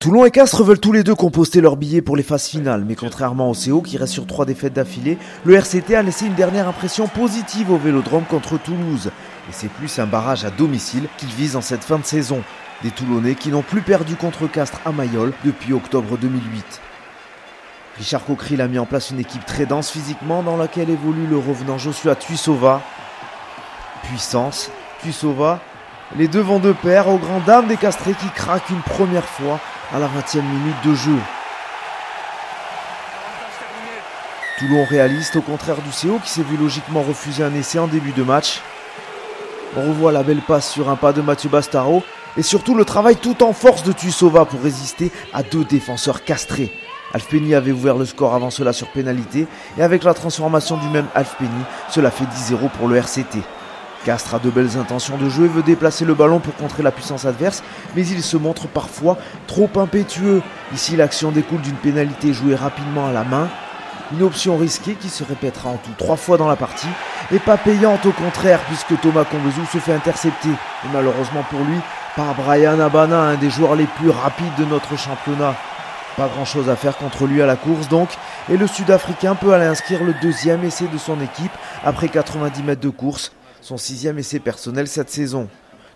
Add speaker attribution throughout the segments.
Speaker 1: Toulon et Castres veulent tous les deux composter leur billet pour les phases finales, mais contrairement au CO qui reste sur 3 défaites d'affilée, le RCT a laissé une dernière impression positive au Vélodrome contre Toulouse. Et c'est plus un barrage à domicile qu'il vise en cette fin de saison. Des Toulonnais qui n'ont plus perdu contre Castres à Mayol depuis octobre 2008. Richard Cockerill a mis en place une équipe très dense physiquement dans laquelle évolue le revenant Joshua Tuisova. Puissance, Tuisova, les deux vont de pair aux grandes dames des Castrés qui craquent une première fois à la 20e minute de jeu. Toulon réaliste au contraire du CO qui s'est vu logiquement refuser un essai en début de match. On revoit la belle passe sur un pas de Mathieu Bastaro et surtout le travail tout en force de Tuisova pour résister à deux défenseurs castrés. Alfpeni avait ouvert le score avant cela sur pénalité et avec la transformation du même Alfpeni, cela fait 10-0 pour le RCT. Castres a de belles intentions de jeu et veut déplacer le ballon pour contrer la puissance adverse, mais il se montre parfois trop impétueux. Ici, l'action découle d'une pénalité jouée rapidement à la main, une option risquée qui se répétera en tout 3 fois dans la partie, et pas payante au contraire, puisque Thomas Combezou se fait intercepter, et malheureusement pour lui, par Brian Abana, un des joueurs les plus rapides de notre championnat. Pas grand chose à faire contre lui à la course donc, et le Sud-Africain peut aller inscrire le deuxième essai de son équipe après 90 mètres de course. Son 6e essai personnel cette saison.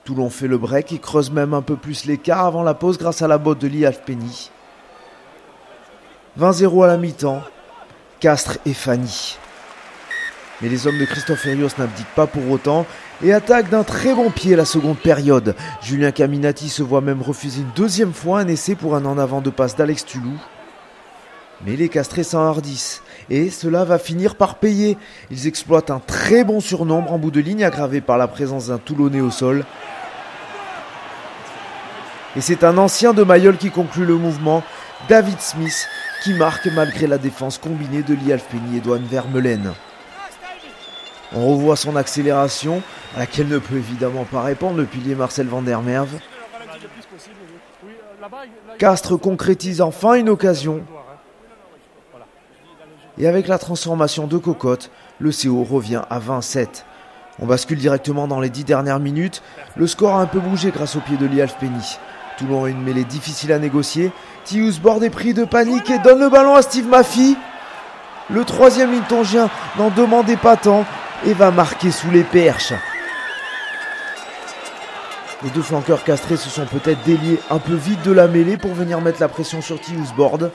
Speaker 1: Toulon fait le break et creuse même un peu plus l'écart avant la pause grâce à la botte de Lee Alfpeni. 20-0 à la mi-temps, Castres et Fanny. Mais les hommes de Christophe Hérios n'abdiquent pas pour autant et attaquent d'un très bon pied la seconde période. Julien Caminati se voit même refuser une deuxième fois un essai pour un en avant de passe d'Alex Tulou. Mais les Castrés s'enhardissent et cela va finir par payer. Ils exploitent un très bon surnombre en bout de ligne aggravé par la présence d'un Toulonnais au sol. Et c'est un ancien de Mayol qui conclut le mouvement, David Smith, qui marque malgré la défense combinée de Lee Alfpeni et Douane Vermeulen. On revoit son accélération, à laquelle ne peut évidemment pas répondre le pilier Marcel Van der Merwe. Castres concrétise enfin une occasion. Et avec la transformation de Cocotte, le CO revient à 27. On bascule directement dans les 10 dernières minutes. Le score a un peu bougé grâce au pied de Lee Alfpeni. Toulon a une mêlée difficile à négocier. Tiusbord est pris de panique et donne le ballon à Steve Maffy. Le troisième Lintongien n'en demandait pas tant et va marquer sous les perches. Les deux flanqueurs castrés se sont peut-être déliés un peu vite de la mêlée pour venir mettre la pression sur Tiusbord.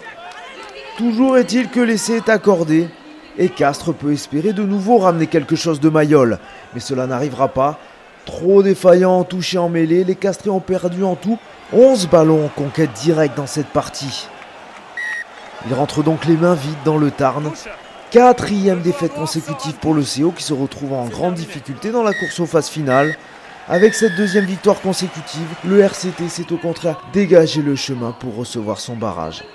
Speaker 1: Toujours est-il que l'essai est accordé et Castres peut espérer de nouveau ramener quelque chose de Mayol. Mais cela n'arrivera pas. Trop défaillants en touche et en mêlée, les Castrés ont perdu en tout 11 ballons en conquête directe dans cette partie. Ils rentrent donc les mains vides dans le Tarn. 4e défaite consécutive pour le CO qui se retrouve en grande difficulté dans la course aux phases finales. Avec cette deuxième victoire consécutive, le RCT s'est au contraire dégagé le chemin pour recevoir son barrage.